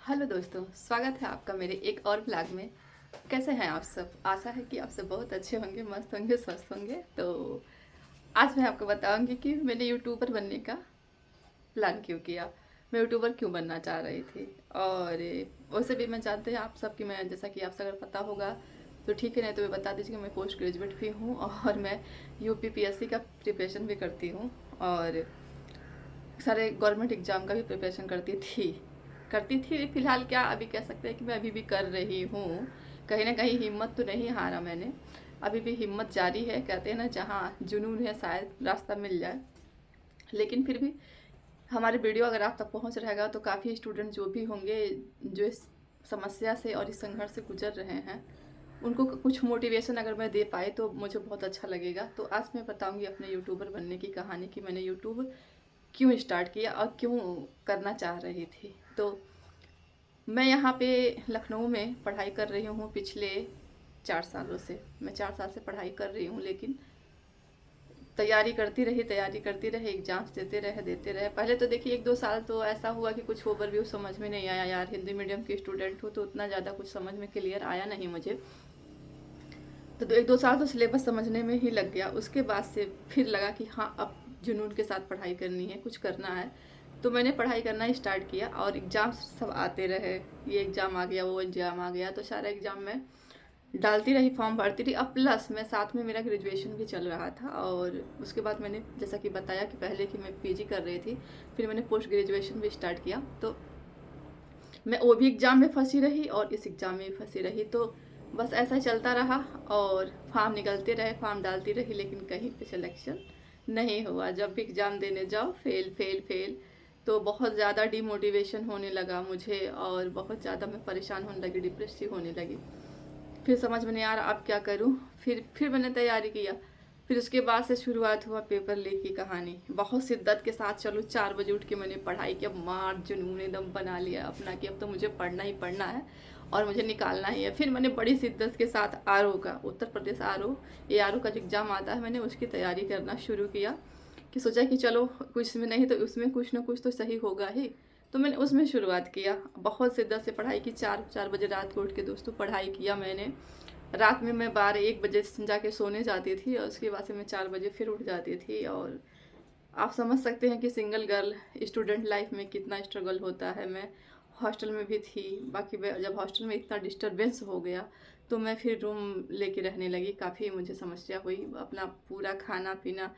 Hello दोस्तों, स्वागत है आपका मेरे एक और ब्लॉग में। कैसे हैं आप सब? आशा है कि आप सब बहुत अच्छे होंगे, मस्त होंगे, स्वस्थ होंगे। तो आज मैं आपको बताऊंगी कि मैंने यूट्यूबर बनने का प्लान क्यों किया, मैं यूट्यूबर क्यों बनना चाह रही थी। और वैसे भी मैं जानते हैं आप सब कि मैं, जैसा कि आपसे अगर पता होगा तो ठीक है, नहीं तो मैं बता दीजिए कि मैं पोस्ट ग्रेजुएट भी हूँ और मैं यूपीपीएससी का प्रिपरेशन भी करती हूँ और सारे गवर्नमेंट एग्ज़ाम का भी प्रिपरेशन करती थी फिलहाल क्या अभी कह सकते हैं कि मैं अभी भी कर रही हूँ। कहीं ना कहीं हिम्मत तो नहीं हारा मैंने, अभी भी हिम्मत जारी है। कहते हैं ना, जहाँ जुनून है शायद रास्ता मिल जाए। लेकिन फिर भी हमारे वीडियो अगर आप तक पहुँच रहेगा तो काफ़ी स्टूडेंट जो भी होंगे, जो इस समस्या से और इस संघर्ष से गुजर रहे हैं, उनको कुछ मोटिवेशन अगर मैं दे पाई तो मुझे बहुत अच्छा लगेगा। तो आज मैं बताऊंगी अपने यूट्यूबर बनने की कहानी, कि मैंने यूट्यूब क्यों स्टार्ट किया और क्यों करना चाह रही थी। तो मैं यहाँ पे लखनऊ में पढ़ाई कर रही हूँ पिछले 4 सालों से। मैं 4 साल से पढ़ाई कर रही हूँ, लेकिन तैयारी करती रही, एग्जाम्स देते रहे। पहले तो देखिए 1-2 साल तो ऐसा हुआ कि कुछ ओवरव्यू समझ में नहीं आया। यार, हिंदी मीडियम की स्टूडेंट हूँ तो उतना ज़्यादा कुछ समझ में क्लियर आया नहीं मुझे। तो 1-2 साल तो सिलेबस समझने में ही लग गया। उसके बाद से फिर लगा कि हाँ, अब जुनून के साथ पढ़ाई करनी है, कुछ करना है। तो मैंने पढ़ाई करना स्टार्ट किया और एग्ज़ाम सब आते रहे। ये एग्ज़ाम आ गया, वो एग्ज़ाम आ गया, तो सारा एग्ज़ाम में डालती रही, फॉर्म भरती रही। अब प्लस मैं साथ में मेरा ग्रेजुएशन भी चल रहा था। और उसके बाद मैंने, जैसा कि बताया कि पहले कि मैं पीजी कर रही थी, फिर मैंने पोस्ट ग्रेजुएशन भी स्टार्ट किया। तो मैं वो भी एग्ज़ाम में फंसी रही और इस एग्ज़ाम में भी फंसी रही। तो बस ऐसा ही चलता रहा और फॉर्म निकलते रहे, फॉर्म डालती रही, लेकिन कहीं पे सिलेक्शन नहीं हुआ। जब भी एग्ज़ाम देने जाओ, फेल फेल फेल। तो बहुत ज़्यादा डिमोटिवेशन होने लगा मुझे और बहुत ज़्यादा मैं परेशान होने लगी, डिप्रेसिव होने लगी। फिर समझ में नहीं आ रहा अब क्या करूं। फिर मैंने तैयारी किया। फिर उसके बाद से शुरुआत हुआ पेपर लीक की कहानी। बहुत शिद्दत के साथ, चलो 4 बजे उठ के मैंने पढ़ाई की। अब मार जुनून एकदम बना लिया अपना कि अब तो मुझे पढ़ना ही पढ़ना है और मुझे निकालना ही है। फिर मैंने बड़ी शिद्दत के साथ आरओ का, उत्तर प्रदेश आरओ, ये आरओ का जो एग्ज़ाम आता है, मैंने उसकी तैयारी करना शुरू किया। कि सोचा कि चलो कुछ में नहीं तो उसमें कुछ ना कुछ तो सही होगा ही। तो मैंने उसमें शुरुआत किया, बहुत शिद्दत से पढ़ाई की। 4 4 बजे रात को उठ के दोस्तों पढ़ाई किया मैंने। रात में मैं 12-1 बजे जाके सोने जाती थी और उसके बाद से मैं 4 बजे फिर उठ जाती थी। और आप समझ सकते हैं कि सिंगल गर्ल स्टूडेंट लाइफ में कितना स्ट्रगल होता है। मैं हॉस्टल में भी थी। बाकी जब हॉस्टल में इतना डिस्टरबेंस हो गया तो मैं फिर रूम लेके रहने लगी। काफ़ी मुझे समस्या हुई। अपना पूरा खाना पीना,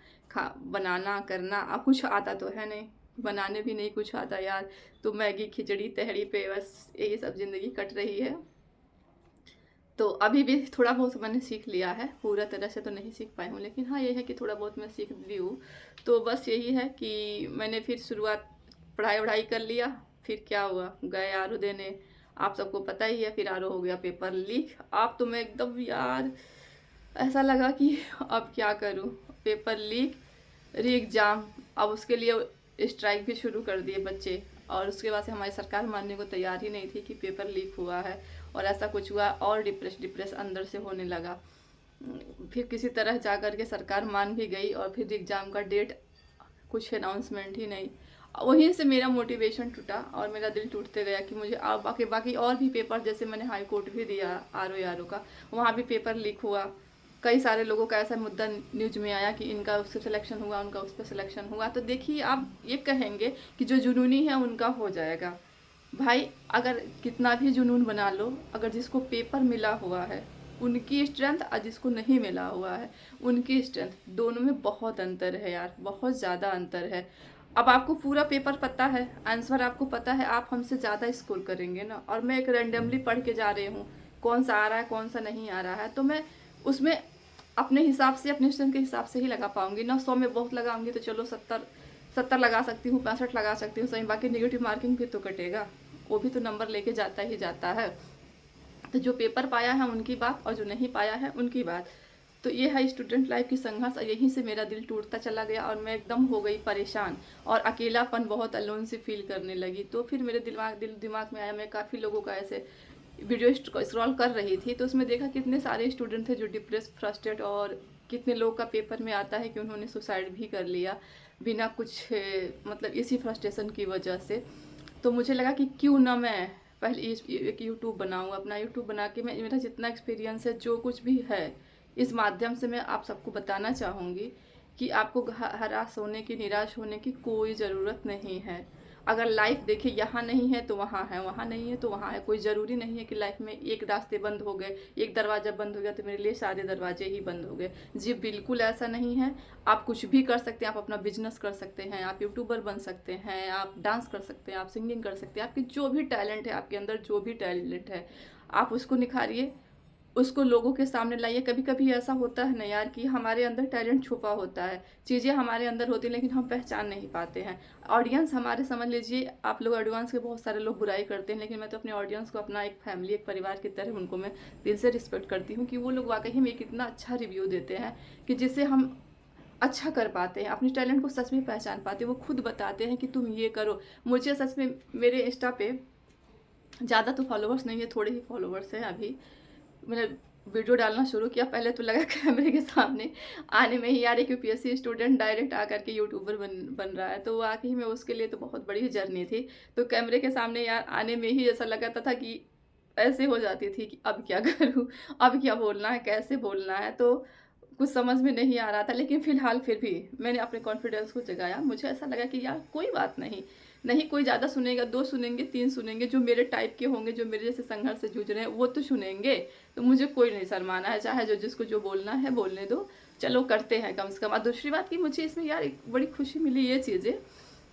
बनाना करना, अब कुछ आता तो है नहीं, बनाने भी नहीं कुछ आता यार। तो मैगी खिचड़ी तहड़ी पे बस यही सब ज़िंदगी कट रही है। तो अभी भी थोड़ा बहुत मैंने सीख लिया है, पूरा तरह से तो नहीं सीख पाई हूँ, लेकिन हाँ ये है कि थोड़ा बहुत मैं सीख ली हूँ। तो बस यही है कि मैंने फिर शुरुआत, पढ़ाई वढ़ाई कर लिया। फिर क्या हुआ, गए आरओ देने, आप सबको पता ही है। फिर आरओ हो गया पेपर लीक। आप तो मैं एकदम यार, ऐसा लगा कि अब क्या करूँ। पेपर लीक, री एग्ज़ाम। अब उसके लिए स्ट्राइक भी शुरू कर दिए बच्चे। और उसके बाद से हमारी सरकार मानने को तैयार ही नहीं थी कि पेपर लीक हुआ है और ऐसा कुछ हुआ। और डिप्रेस अंदर से होने लगा। फिर किसी तरह जा कर के सरकार मान भी गई और फिर एग्ज़ाम का डेट कुछ अनाउंसमेंट ही नहीं। वहीं से मेरा मोटिवेशन टूटा और मेरा दिल टूटते गया कि मुझे अब बाकी बाकी और भी पेपर, जैसे मैंने हाई कोर्ट भी दिया आरओ का, वहाँ भी पेपर लीक हुआ। कई सारे लोगों का ऐसा मुद्दा न्यूज में आया कि इनका उस पर सिलेक्शन हुआ, उनका उस पर सिलेक्शन हुआ। तो देखिए, आप ये कहेंगे कि जो जुनूनी है उनका हो जाएगा। भाई, अगर कितना भी जुनून बना लो, अगर जिसको पेपर मिला हुआ है उनकी स्ट्रेंथ और जिसको नहीं मिला हुआ है उनकी स्ट्रेंथ, दोनों में बहुत अंतर है यार, बहुत ज़्यादा अंतर है। अब आपको पूरा पेपर पता है, आंसर आपको पता है, आप हमसे ज़्यादा स्कोर करेंगे ना। और मैं एक रैंडमली पढ़ के जा रही हूँ, कौन सा आ रहा है कौन सा नहीं आ रहा है, तो मैं उसमें अपने हिसाब से, अपने स्ट्रेंथ के हिसाब से ही लगा पाऊंगी ना। 100 में बहुत लगाऊंगी तो चलो 70 लगा सकती हूँ, 65 लगा सकती हूँ सही। बाकी नेगेटिव मार्किंग भी तो कटेगा, वो भी तो नंबर लेके जाता ही जाता है। तो जो पेपर पाया है उनकी बात और जो नहीं पाया है उनकी बात। तो ये है स्टूडेंट लाइफ की संघर्ष। और यहीं से मेरा दिल टूटता चला गया और मैं एकदम हो गई परेशान और अकेलापन बहुत अलोन से फील करने लगी। तो फिर मेरे दिमाग में आया, मैं काफ़ी लोगों का ऐसे वीडियो स्क्रॉल कर रही थी तो उसमें देखा कितने सारे स्टूडेंट थे जो डिप्रेस, फ्रस्ट्रेट, और कितने लोग का पेपर में आता है कि उन्होंने सुसाइड भी कर लिया बिना कुछ मतलब इसी फ्रस्ट्रेशन की वजह से। तो मुझे लगा कि क्यों ना मैं पहले एक यूट्यूब बनाऊँ, अपना यूट्यूब बना के मैं मेरा जितना एक्सपीरियंस है, जो कुछ भी है, इस माध्यम से मैं आप सबको बताना चाहूँगी कि आपको हरास होने की, निराश होने की कोई ज़रूरत नहीं है। अगर लाइफ देखिए यहाँ नहीं है तो वहाँ है, वहाँ नहीं है तो वहाँ है। कोई ज़रूरी नहीं है कि लाइफ में एक रास्ते बंद हो गए, एक दरवाज़ा बंद हो गया तो मेरे लिए सारे दरवाजे ही बंद हो गए। जी बिल्कुल ऐसा नहीं है। आप कुछ भी कर सकते हैं, आप अपना बिजनेस कर सकते हैं, आप यूट्यूबर बन सकते हैं, आप डांस कर सकते हैं, आप सिंगिंग कर सकते हैं। आपकी जो भी टैलेंट है, आपके अंदर जो भी टैलेंट है, आप उसको निखारिए, उसको लोगों के सामने लाइए। कभी कभी ऐसा होता है ना यार कि हमारे अंदर टैलेंट छुपा होता है, चीज़ें हमारे अंदर होती हैं लेकिन हम पहचान नहीं पाते हैं। ऑडियंस हमारे, समझ लीजिए आप लोग ऑडियंस के बहुत सारे लोग बुराई करते हैं, लेकिन मैं तो अपने ऑडियंस को अपना एक फैमिली, एक परिवार की तरह उनको मैं दिल से रिस्पेक्ट करती हूँ कि वो लोग वाकई में कितना अच्छा रिव्यू देते हैं कि जिससे हम अच्छा कर पाते हैं, अपने टैलेंट को सच में पहचान पाते हैं। वो खुद बताते हैं कि तुम ये करो। मुझे सच में मेरे इंस्टा पे ज़्यादा तो फॉलोवर्स नहीं है, थोड़े ही फॉलोवर्स हैं अभी। मैंने वीडियो डालना शुरू किया, पहले तो लगा कैमरे के सामने आने में ही यार एक यूपीएससी स्टूडेंट डायरेक्ट आकर के यूट्यूबर बन रहा है, तो वाकई में उसके लिए तो बहुत बड़ी जर्नी थी। तो कैमरे के सामने यार आने में ही ऐसा लगता था कि ऐसे हो जाती थी कि अब क्या करूँ, अब क्या बोलना है, कैसे बोलना है, तो कुछ समझ में नहीं आ रहा था। लेकिन फ़िलहाल फिर भी मैंने अपने कॉन्फिडेंस को जगाया। मुझे ऐसा लगा कि यार कोई बात नहीं, नहीं कोई ज़्यादा सुनेगा, 2 सुनेंगे, 3 सुनेंगे, जो मेरे टाइप के होंगे, जो मेरे जैसे संघर्ष से जूझ रहे हैं, वो तो सुनेंगे। तो मुझे कोई नहीं शर्माना है, चाहे जो जिसको जो बोलना है बोलने दो, चलो करते हैं कम से कम। और दूसरी बात कि मुझे इसमें यार एक बड़ी खुशी मिली ये चीज़ें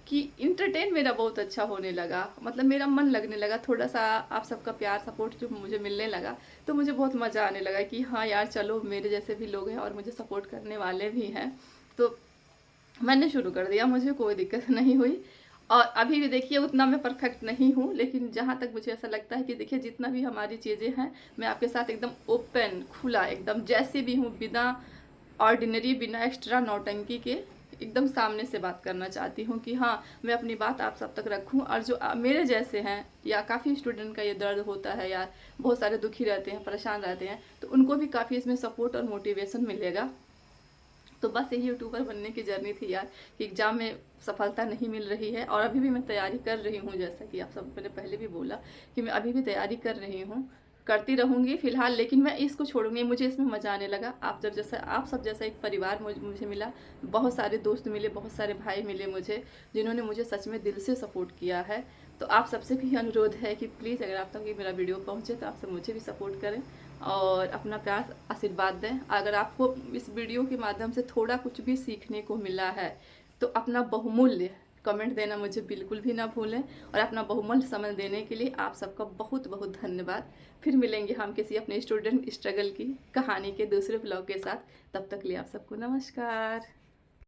कि इंटरटेन मेरा बहुत अच्छा होने लगा, मतलब मेरा मन लगने लगा, थोड़ा सा आप सबका प्यार सपोर्ट जो मुझे मिलने लगा, तो मुझे बहुत मज़ा आने लगा कि हाँ यार चलो मेरे जैसे भी लोग हैं और मुझे सपोर्ट करने वाले भी हैं। तो मैंने शुरू कर दिया, मुझे कोई दिक्कत नहीं हुई। और अभी भी देखिए उतना मैं परफेक्ट नहीं हूँ, लेकिन जहाँ तक मुझे ऐसा लगता है कि देखिए जितना भी हमारी चीज़ें हैं, मैं आपके साथ एकदम ओपन खुला, एकदम जैसे भी हूँ, बिना ऑर्डिनरी, बिना एक्स्ट्रा नौटंकी के एकदम सामने से बात करना चाहती हूँ कि हाँ मैं अपनी बात आप सब तक रखूँ। और जो मेरे जैसे हैं, या काफ़ी स्टूडेंट का ये दर्द होता है यार, बहुत सारे दुखी रहते हैं, परेशान रहते हैं, तो उनको भी काफ़ी इसमें सपोर्ट और मोटिवेशन मिलेगा। तो बस यही यूट्यूबर बनने की जर्नी थी यार कि एग्ज़ाम में सफलता नहीं मिल रही है और अभी भी मैं तैयारी कर रही हूँ, जैसा कि आप सब मैंने पहले भी बोला कि मैं अभी भी तैयारी कर रही हूँ, करती रहूँगी फ़िलहाल। लेकिन मैं इसको छोड़ूंगी, मुझे इसमें मज़ा आने लगा। आप सब जैसा एक परिवार मुझे मिला, बहुत सारे दोस्त मिले, बहुत सारे भाई मिले मुझे, जिन्होंने मुझे सच में दिल से सपोर्ट किया है। तो आप सबसे भी अनुरोध है कि प्लीज़ अगर आप तक ये मेरा वीडियो पहुँचे तो आप सब मुझे भी सपोर्ट करें और अपना प्यार आशीर्वाद दें। अगर आपको इस वीडियो के माध्यम से थोड़ा कुछ भी सीखने को मिला है तो अपना बहुमूल्य कमेंट देना मुझे बिल्कुल भी ना भूलें। और अपना बहुमूल्य समय देने के लिए आप सबका बहुत बहुत धन्यवाद। फिर मिलेंगे हम किसी अपने स्टूडेंट स्ट्रगल की कहानी के दूसरे ब्लॉग के साथ। तब तक के लिए आप सबको नमस्कार।